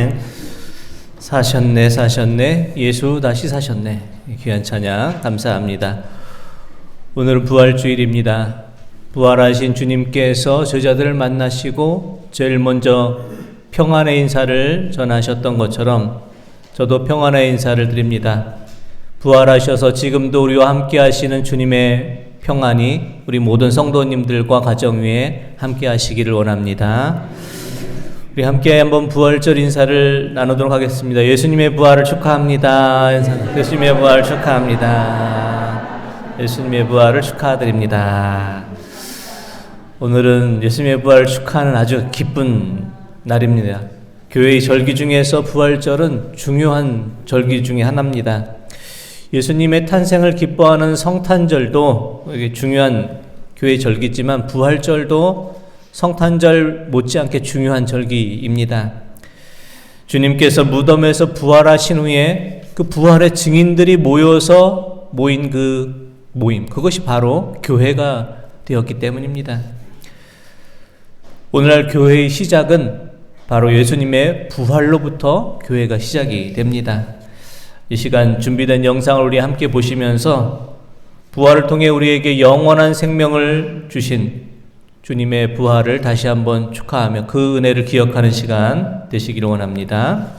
아멘. 사셨네 예수 다시 사셨네. 귀한 찬양 감사합니다. 오늘은 부활주일입니다. 부활하신 주님께서 저자들을 만나시고 제일 먼저 평안의 인사를 전하셨던 것처럼 저도 평안의 인사를 드립니다. 부활하셔서 지금도 우리와 함께 하시는 주님의 평안이 우리 모든 성도님들과 가정 위에 함께 하시기를 원합니다. 우리 함께 한번 부활절 인사를 나누도록 하겠습니다. 예수님의 부활을 축하합니다. 예수님의 부활을 축하합니다. 예수님의 부활을 축하드립니다. 오늘은 예수님의 부활을 축하하는 아주 기쁜 날입니다. 교회의 절기 중에서 부활절은 중요한 절기 중에 하나입니다. 예수님의 탄생을 기뻐하는 성탄절도 중요한 교회 절기지만 부활절도 성탄절 못지않게 중요한 절기입니다. 주님께서 무덤에서 부활하신 후에 그 부활의 증인들이 모여서 모인 그 모임, 그것이 바로 교회가 되었기 때문입니다. 오늘날 교회의 시작은 바로 예수님의 부활로부터 교회가 시작이 됩니다. 이 시간 준비된 영상을 우리 함께 보시면서 부활을 통해 우리에게 영원한 생명을 주신 주님의 부활을 다시 한번 축하하며 그 은혜를 기억하는 시간 되시기를 원합니다.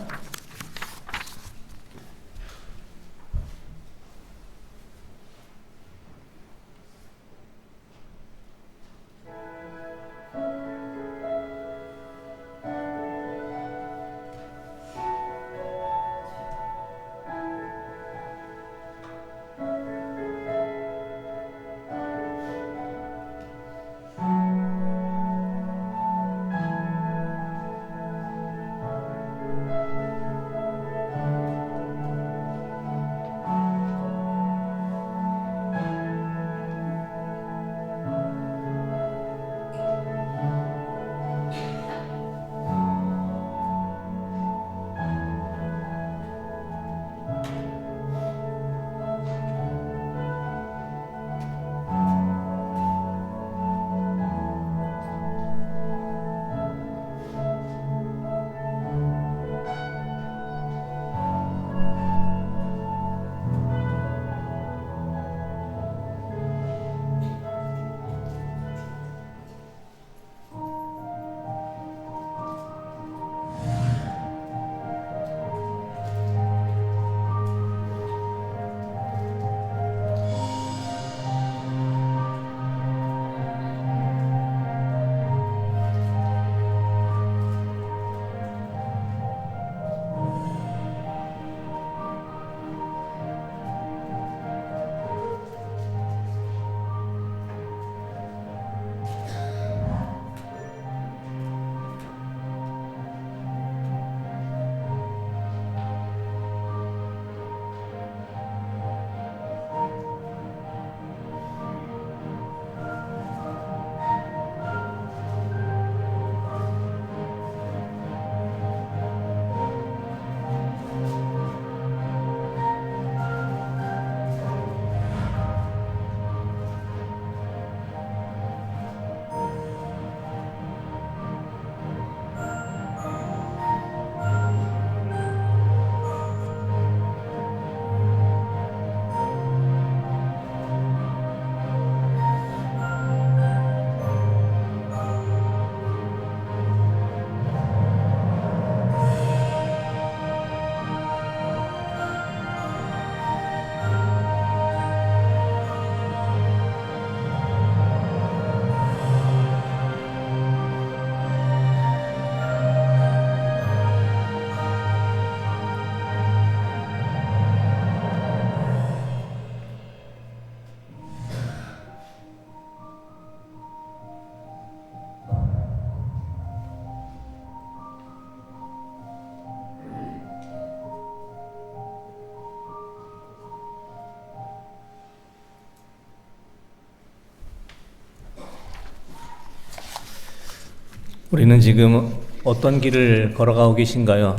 우리는 지금 어떤 길을 걸어가고 계신가요?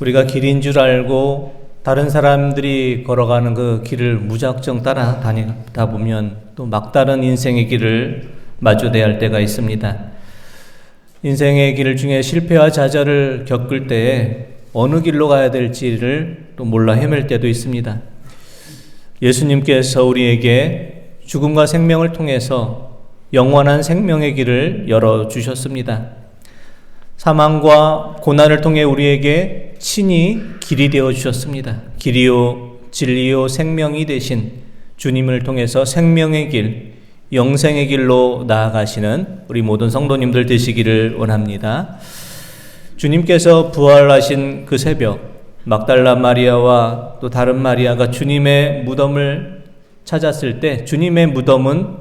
우리가 길인 줄 알고 다른 사람들이 걸어가는 그 길을 무작정 따라다니다 보면 또 막다른 인생의 길을 마주대야 할 때가 있습니다. 인생의 길 중에 실패와 좌절을 겪을 때에 어느 길로 가야 될지를 또 몰라 헤맬 때도 있습니다. 예수님께서 우리에게 죽음과 생명을 통해서 영원한 생명의 길을 열어주셨습니다. 사망과 고난을 통해 우리에게 친히 길이 되어주셨습니다. 길이요 진리요 생명이 되신 주님을 통해서 생명의 길, 영생의 길로 나아가시는 우리 모든 성도님들 되시기를 원합니다. 주님께서 부활하신 그 새벽, 막달라 마리아와 또 다른 마리아가 주님의 무덤을 찾았을 때 주님의 무덤은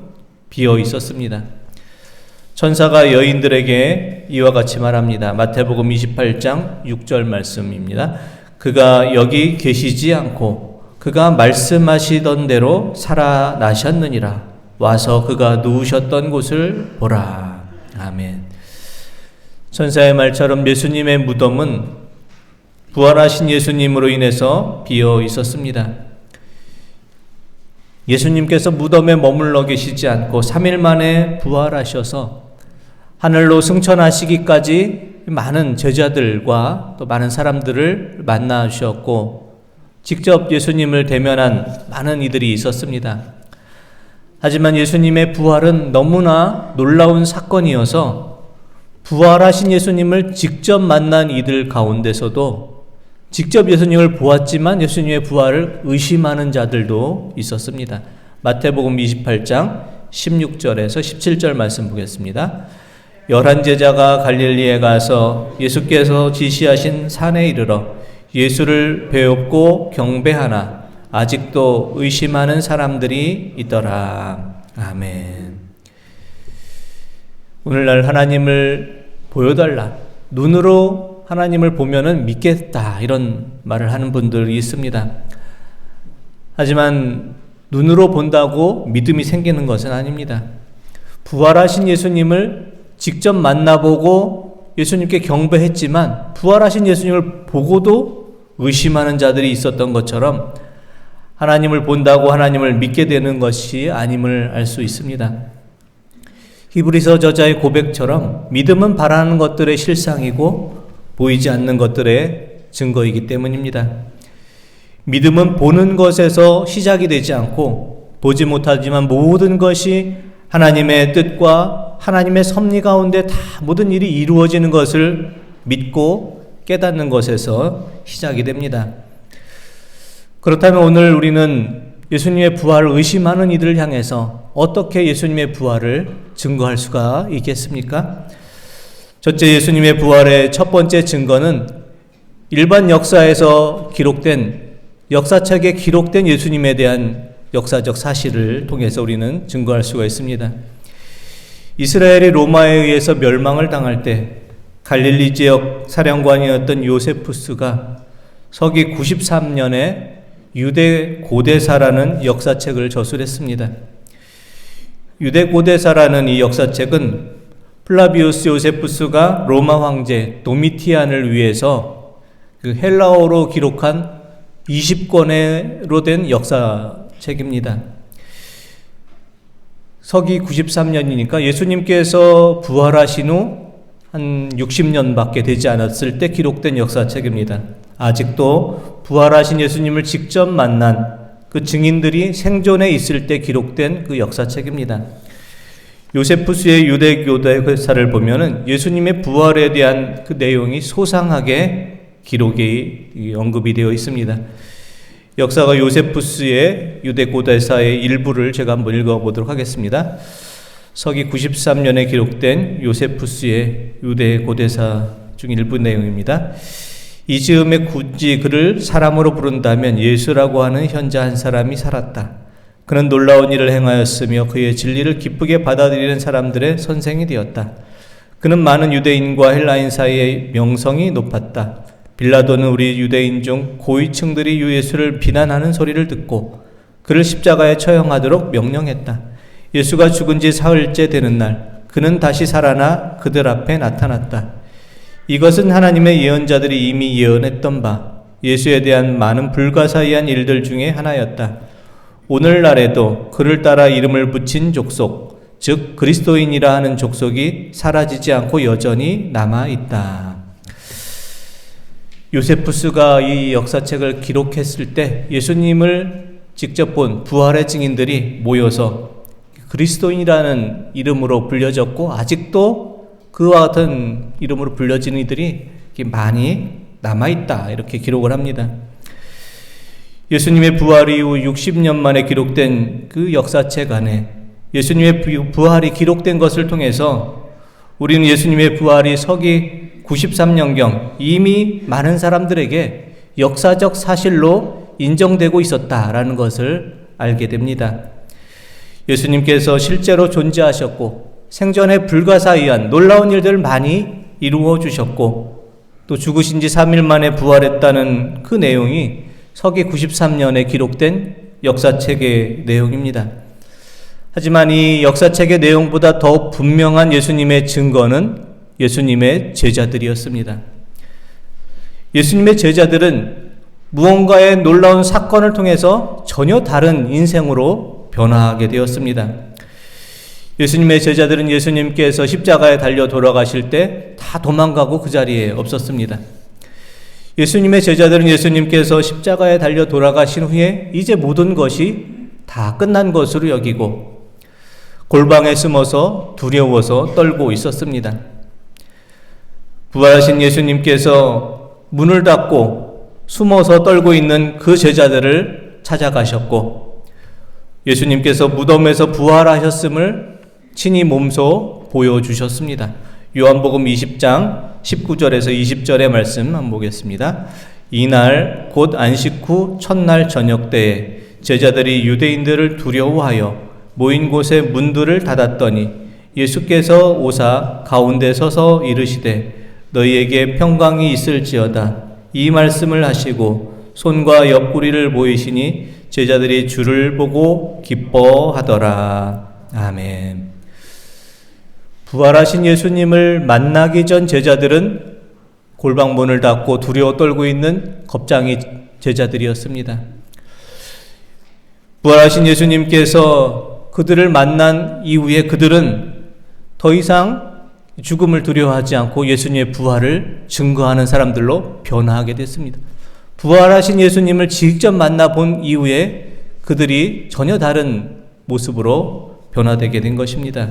비어 있었습니다. 천사가 여인들에게 이와 같이 말합니다. 마태복음 28장 6절 말씀입니다. 그가 여기 계시지 않고 그가 말씀하시던 대로 살아나셨느니라. 와서 그가 누우셨던 곳을 보라. 아멘. 천사의 말처럼 예수님의 무덤은 부활하신 예수님으로 인해서 비어 있었습니다. 예수님께서 무덤에 머물러 계시지 않고 3일 만에 부활하셔서 하늘로 승천하시기까지 많은 제자들과 또 많은 사람들을 만나 주셨고 직접 예수님을 대면한 많은 이들이 있었습니다. 하지만 예수님의 부활은 너무나 놀라운 사건이어서 부활하신 예수님을 직접 만난 이들 가운데서도 직접 예수님을 보았지만 예수님의 부활을 의심하는 자들도 있었습니다. 마태복음 28장 16절에서 17절 말씀 보겠습니다. 11제자가 갈릴리에 가서 예수께서 지시하신 산에 이르러 예수를 배웁고 경배하나 아직도 의심하는 사람들이 있더라. 아멘. 오늘날 하나님을 보여달라. 눈으로 하나님을 보면은 믿겠다. 이런 말을 하는 분들이 있습니다. 하지만 눈으로 본다고 믿음이 생기는 것은 아닙니다. 부활하신 예수님을 직접 만나보고 예수님께 경배했지만 부활하신 예수님을 보고도 의심하는 자들이 있었던 것처럼 하나님을 본다고 하나님을 믿게 되는 것이 아님을 알 수 있습니다. 히브리서 저자의 고백처럼 믿음은 바라는 것들의 실상이고 보이지 않는 것들의 증거이기 때문입니다. 믿음은 보는 것에서 시작이 되지 않고 보지 못하지만 모든 것이 하나님의 뜻과 하나님의 섭리 가운데 다 모든 일이 이루어지는 것을 믿고 깨닫는 것에서 시작이 됩니다. 그렇다면 오늘 우리는 예수님의 부활을 의심하는 이들을 향해서 어떻게 예수님의 부활을 증거할 수가 있겠습니까? 첫째, 예수님의 부활의 첫 번째 증거는 일반 역사에서 기록된 역사책에 기록된 예수님에 대한 역사적 사실을 통해서 우리는 증거할 수가 있습니다. 이스라엘이 로마에 의해서 멸망을 당할 때 갈릴리 지역 사령관이었던 요세푸스가 서기 93년에 유대 고대사라는 역사책을 저술했습니다. 유대 고대사라는 이 역사책은 플라비우스 요세푸스가 로마 황제 도미티안을 위해서 그 헬라어로 기록한 20권으로 된 역사책입니다. 서기 93년이니까 예수님께서 부활하신 후 한 60년밖에 되지 않았을 때 기록된 역사책입니다. 아직도 부활하신 예수님을 직접 만난 그 증인들이 생존해 있을 때 기록된 그 역사책입니다. 요세푸스의 유대 교대사를 보면은 예수님의 부활에 대한 그 내용이 소상하게 기록이 언급이 되어 있습니다. 역사가 요세푸스의 유대 고대사의 일부를 제가 한번 읽어보도록 하겠습니다. 서기 93년에 기록된 요세푸스의 유대 고대사 중 일부 내용입니다. 이 즈음에 굳이 그를 사람으로 부른다면 예수라고 하는 현자 한 사람이 살았다. 그는 놀라운 일을 행하였으며 그의 진리를 기쁘게 받아들이는 사람들의 선생이 되었다. 그는 많은 유대인과 헬라인 사이의 명성이 높았다. 빌라도는 우리 유대인 중 고위층들이 예수를 비난하는 소리를 듣고 그를 십자가에 처형하도록 명령했다. 예수가 죽은 지 사흘째 되는 날 그는 다시 살아나 그들 앞에 나타났다. 이것은 하나님의 예언자들이 이미 예언했던 바 예수에 대한 많은 불가사의한 일들 중에 하나였다. 오늘날에도 그를 따라 이름을 붙인 족속 즉 그리스도인이라 하는 족속이 사라지지 않고 여전히 남아있다. 요세푸스가 이 역사책을 기록했을 때 예수님을 직접 본 부활의 증인들이 모여서 그리스도인이라는 이름으로 불려졌고 아직도 그와 같은 이름으로 불려지는 이들이 많이 남아있다, 이렇게 기록을 합니다. 예수님의 부활 이후 60년 만에 기록된 그 역사책 안에 예수님의 부활이 기록된 것을 통해서 우리는 예수님의 부활이 서기 93년경 이미 많은 사람들에게 역사적 사실로 인정되고 있었다라는 것을 알게 됩니다. 예수님께서 실제로 존재하셨고 생전에 불가사의한 놀라운 일들을 많이 이루어 주셨고 또 죽으신 지 3일 만에 부활했다는 그 내용이 서기 93년에 기록된 역사책의 내용입니다. 하지만 이 역사책의 내용보다 더 분명한 예수님의 증거는 예수님의 제자들이었습니다. 예수님의 제자들은 무언가의 놀라운 사건을 통해서 전혀 다른 인생으로 변화하게 되었습니다. 예수님의 제자들은 예수님께서 십자가에 달려 돌아가실 때 다 도망가고 그 자리에 없었습니다. 예수님의 제자들은 예수님께서 십자가에 달려 돌아가신 후에 이제 모든 것이 다 끝난 것으로 여기고 골방에 숨어서 두려워서 떨고 있었습니다. 부활하신 예수님께서 문을 닫고 숨어서 떨고 있는 그 제자들을 찾아가셨고 예수님께서 무덤에서 부활하셨음을 친히 몸소 보여주셨습니다. 요한복음 20장 19절에서 20절의 말씀 한번 보겠습니다. 이날 곧 안식 후 첫날 저녁 때에 제자들이 유대인들을 두려워하여 모인 곳에 문들을 닫았더니 예수께서 오사 가운데 서서 이르시되 너희에게 평강이 있을지어다. 이 말씀을 하시고 손과 옆구리를 보이시니 제자들이 주를 보고 기뻐하더라. 아멘. 부활하신 예수님을 만나기 전 제자들은 골방문을 닫고 두려워 떨고 있는 겁쟁이 제자들이었습니다. 부활하신 예수님께서 그들을 만난 이후에 그들은 더 이상 죽음을 두려워하지 않고 예수님의 부활을 증거하는 사람들로 변화하게 됐습니다. 부활하신 예수님을 직접 만나본 이후에 그들이 전혀 다른 모습으로 변화되게 된 것입니다.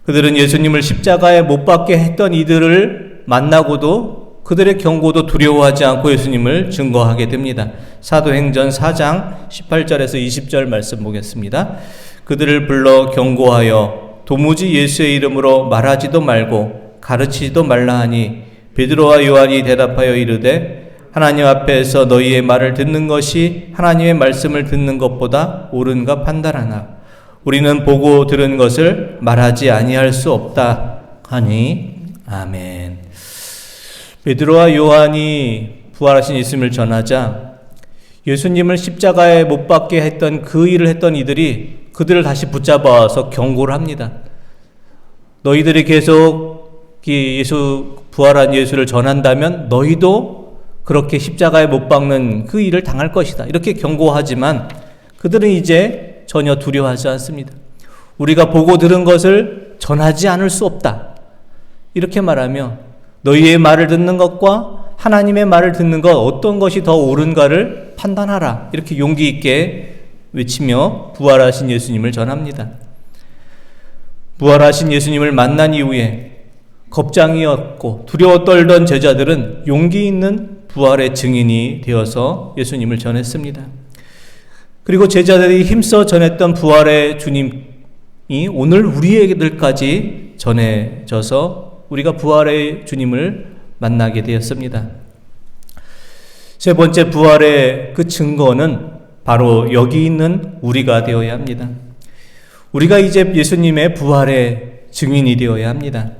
그들은 예수님을 십자가에 못 박게 했던 이들을 만나고도 그들의 경고도 두려워하지 않고 예수님을 증거하게 됩니다. 사도행전 4장 18절에서 20절 말씀 보겠습니다. 그들을 불러 경고하여 도무지 예수의 이름으로 말하지도 말고 가르치지도 말라 하니 베드로와 요한이 대답하여 이르되 하나님 앞에서 너희의 말을 듣는 것이 하나님의 말씀을 듣는 것보다 옳은가 판단하나 우리는 보고 들은 것을 말하지 아니할 수 없다 하니 아멘. 베드로와 요한이 부활하신 예수님을 전하자 예수님을 십자가에 못 박게 했던 그 일을 했던 이들이 그들을 다시 붙잡아서 경고를 합니다. 너희들이 계속 부활한 예수를 전한다면 너희도 그렇게 십자가에 못 박는 그 일을 당할 것이다. 이렇게 경고하지만 그들은 이제 전혀 두려워하지 않습니다. 우리가 보고 들은 것을 전하지 않을 수 없다. 이렇게 말하며 너희의 말을 듣는 것과 하나님의 말을 듣는 것 어떤 것이 더 옳은가를 판단하라. 이렇게 용기 있게 외치며 부활하신 예수님을 전합니다. 부활하신 예수님을 만난 이후에 겁장이었고 두려워 떨던 제자들은 용기 있는 부활의 증인이 되어서 예수님을 전했습니다. 그리고 제자들이 힘써 전했던 부활의 주님이 오늘 우리에게들까지 전해져서 우리가 부활의 주님을 만나게 되었습니다. 세 번째 부활의 그 증거는 바로 여기 있는 우리가 되어야 합니다. 우리가 이제 예수님의 부활의 증인이 되어야 합니다.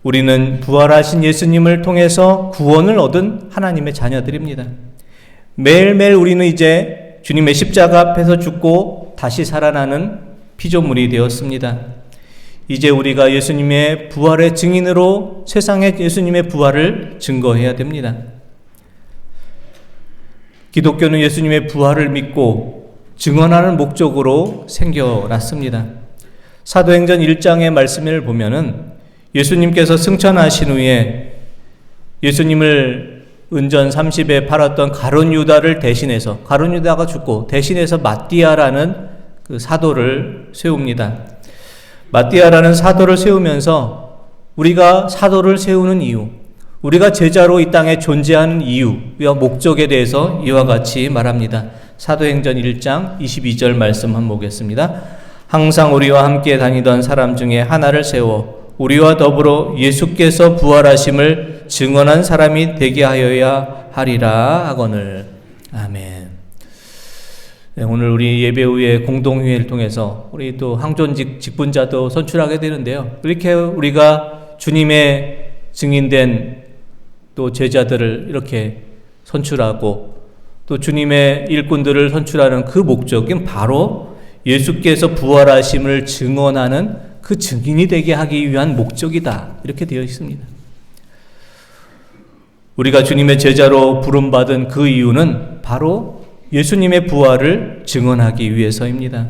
우리는 부활하신 예수님을 통해서 구원을 얻은 하나님의 자녀들입니다. 매일매일 우리는 이제 주님의 십자가 앞에서 죽고 다시 살아나는 피조물이 되었습니다. 이제 우리가 예수님의 부활의 증인으로 세상에 예수님의 부활을 증거해야 됩니다. 기독교는 예수님의 부활을 믿고 증언하는 목적으로 생겨났습니다. 사도행전 1장의 말씀을 보면은 예수님께서 승천하신 후에 예수님을 은전 30에 팔았던 가룟 유다를 대신해서, 가룟 유다가 죽고 대신해서 마띠아라는 그 사도를 세웁니다. 마띠아라는 사도를 세우면서 우리가 사도를 세우는 이유, 우리가 제자로 이 땅에 존재하는 이유와 목적에 대해서 이와 같이 말합니다. 사도행전 1장 22절 말씀 한번 보겠습니다. 항상 우리와 함께 다니던 사람 중에 하나를 세워 우리와 더불어 예수께서 부활하심을 증언한 사람이 되게 하여야 하리라 하거늘. 아멘. 네, 오늘 우리 예배 후에 공동회의를 통해서 우리 또 항존직 직분자도 선출하게 되는데요. 이렇게 우리가 주님의 증인된 또 제자들을 이렇게 선출하고 또 주님의 일꾼들을 선출하는 그 목적은 바로 예수께서 부활하심을 증언하는 그 증인이 되게 하기 위한 목적이다. 이렇게 되어 있습니다. 우리가 주님의 제자로 부름받은 그 이유는 바로 예수님의 부활을 증언하기 위해서입니다.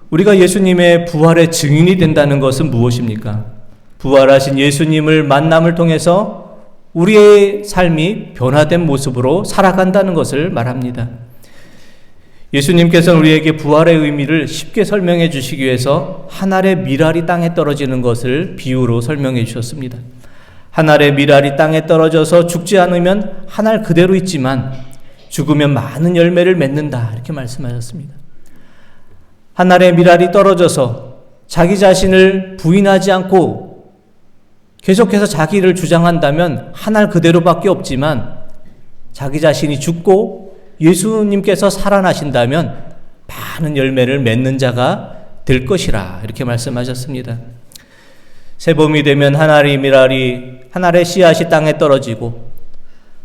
우리가 예수님의 부활의 증인이 된다는 것은 무엇입니까? 부활하신 예수님을 만남을 통해서 우리의 삶이 변화된 모습으로 살아간다는 것을 말합니다. 예수님께서는 우리에게 부활의 의미를 쉽게 설명해 주시기 위해서 한 알의 밀알이 땅에 떨어지는 것을 비유로 설명해 주셨습니다. 한 알의 밀알이 땅에 떨어져서 죽지 않으면 한 알 그대로 있지만 죽으면 많은 열매를 맺는다, 이렇게 말씀하셨습니다. 한 알의 밀알이 떨어져서 자기 자신을 부인하지 않고 계속해서 자기를 주장한다면 한 알 그대로밖에 없지만 자기 자신이 죽고 예수님께서 살아나신다면 많은 열매를 맺는 자가 될 것이라, 이렇게 말씀하셨습니다. 새봄이 되면 한 알의 밀알이, 한 알의 씨앗이 땅에 떨어지고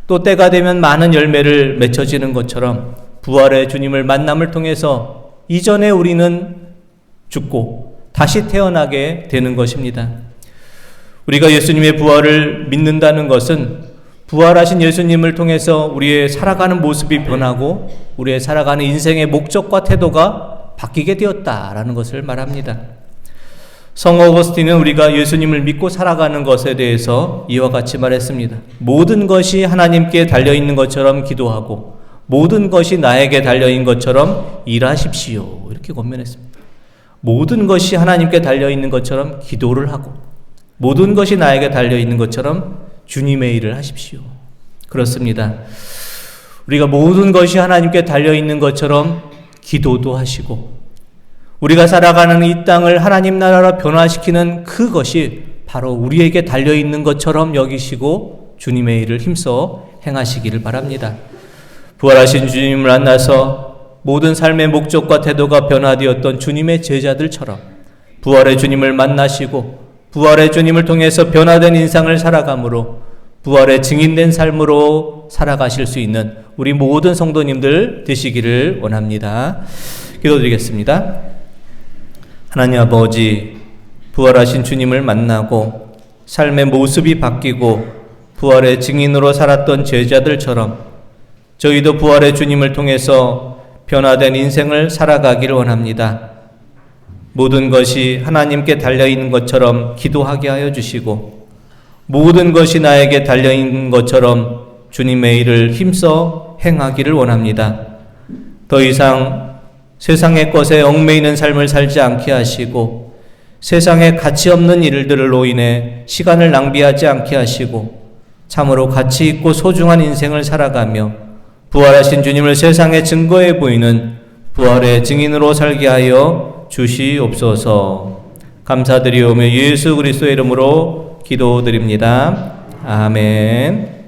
또 때가 되면 많은 열매를 맺혀지는 것처럼 부활의 주님을 만남을 통해서 이전에 우리는 죽고 다시 태어나게 되는 것입니다. 우리가 예수님의 부활을 믿는다는 것은 부활하신 예수님을 통해서 우리의 살아가는 모습이 변하고 우리의 살아가는 인생의 목적과 태도가 바뀌게 되었다라는 것을 말합니다. 성 어거스틴은 우리가 예수님을 믿고 살아가는 것에 대해서 이와 같이 말했습니다. 모든 것이 하나님께 달려있는 것처럼 기도하고 모든 것이 나에게 달려있는 것처럼 일하십시오, 이렇게 권면했습니다. 모든 것이 하나님께 달려있는 것처럼 기도를 하고 모든 것이 나에게 달려있는 것처럼 주님의 일을 하십시오. 그렇습니다. 우리가 모든 것이 하나님께 달려있는 것처럼 기도도 하시고 우리가 살아가는 이 땅을 하나님 나라로 변화시키는 그것이 바로 우리에게 달려있는 것처럼 여기시고 주님의 일을 힘써 행하시기를 바랍니다. 부활하신 주님을 만나서 모든 삶의 목적과 태도가 변화되었던 주님의 제자들처럼 부활의 주님을 만나시고 부활의 주님을 통해서 변화된 인생을 살아감으로 부활의 증인된 삶으로 살아가실 수 있는 우리 모든 성도님들 되시기를 원합니다. 기도드리겠습니다. 하나님 아버지, 부활하신 주님을 만나고 삶의 모습이 바뀌고 부활의 증인으로 살았던 제자들처럼 저희도 부활의 주님을 통해서 변화된 인생을 살아가기를 원합니다. 모든 것이 하나님께 달려있는 것처럼 기도하게 하여 주시고 모든 것이 나에게 달려있는 것처럼 주님의 일을 힘써 행하기를 원합니다. 더 이상 세상의 것에 얽매이는 삶을 살지 않게 하시고 세상에 가치 없는 일들로 인해 시간을 낭비하지 않게 하시고 참으로 가치 있고 소중한 인생을 살아가며 부활하신 주님을 세상에 증거해 보이는 부활의 증인으로 살게 하여 주시옵소서. 감사드리오며 예수 그리스도의 이름으로 기도드립니다. 아멘.